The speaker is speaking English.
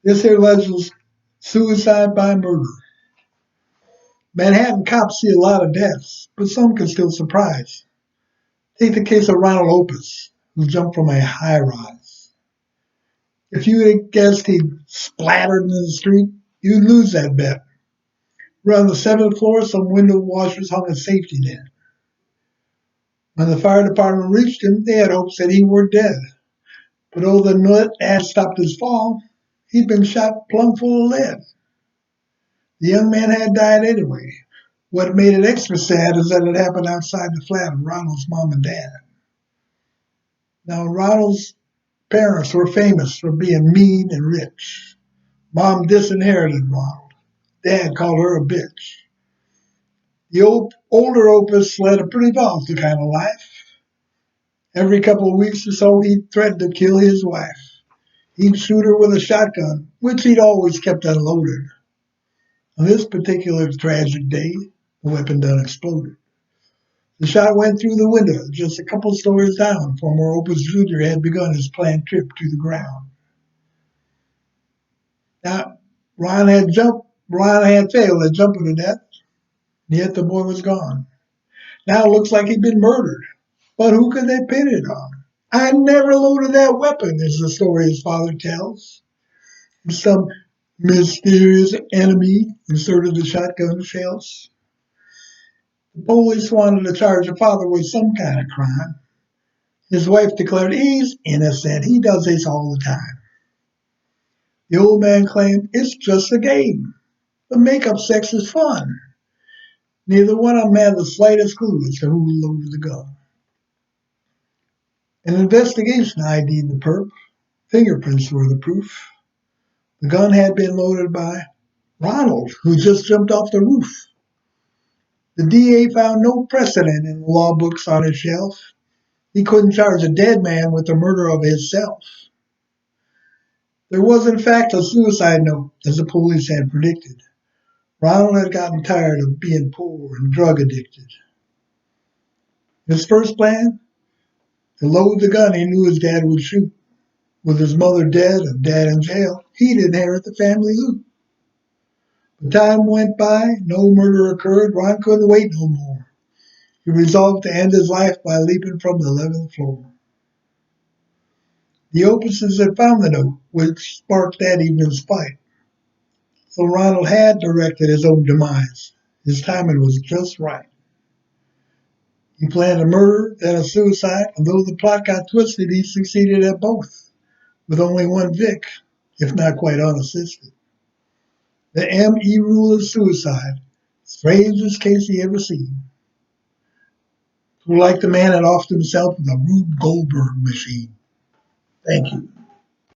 This here was suicide by murder. Manhattan cops see a lot of deaths, but some can still surprise. Take the case of Ronald Opus, who jumped from a high rise. If you had guessed he'd splattered in the street, you'd lose that bet. Around the seventh floor, some window washers hung a safety net. When the fire department reached him, they had hopes that he were dead. But though the net had stopped his fall, he'd been shot plumb full of lead. The young man had died anyway. What made it extra sad is that it happened outside the flat of Ronald's mom and dad. Now, Ronald's parents were famous for being mean and rich. Mom disinherited Ronald. Dad called her a bitch. The older Opus led a pretty volatile kind of life. Every couple of weeks or so, he'd threaten to kill his wife. He'd shoot her with a shotgun, which he'd always kept unloaded. On this particular tragic day, the weapon done exploded. The shot went through the window just a couple stories down from where Opus Jr. had begun his planned trip to the ground. Now, Ron had failed at jumping to death, yet the boy was gone. Now it looks like he'd been murdered. But who could they pin it on? I never loaded that weapon, is the story his father tells. Some mysterious enemy inserted the shotgun shells. The police wanted to charge the father with some kind of crime. His wife declared he's innocent. He does this all the time. The old man claimed it's just a game. The make-up sex is fun. Neither one of them had the slightest clue as to who loaded the gun. An investigation ID'd the perp. Fingerprints were the proof. The gun had been loaded by Ronald, who just jumped off the roof. The DA found no precedent in the law books on his shelf. He couldn't charge a dead man with the murder of himself. There was, in fact, a suicide note, as the police had predicted. Ronald had gotten tired of being poor and drug addicted. His first plan? To load the gun he knew his dad would shoot. With his mother dead and dad in jail, he'd inherit the family loot. But time went by, no murder occurred, Ron couldn't wait no more. He resolved to end his life by leaping from the 11th floor. The Opuses had found the note, which sparked that evening's fight. So Ronald had directed his own demise. His timing was just right. He planned a murder, then a suicide, and though the plot got twisted, he succeeded at both, with only one Vic, if not quite unassisted. The M.E. rule of suicide, strangest case he ever seen. Who, like the man had offed himself with a Rube Goldberg machine. Thank you.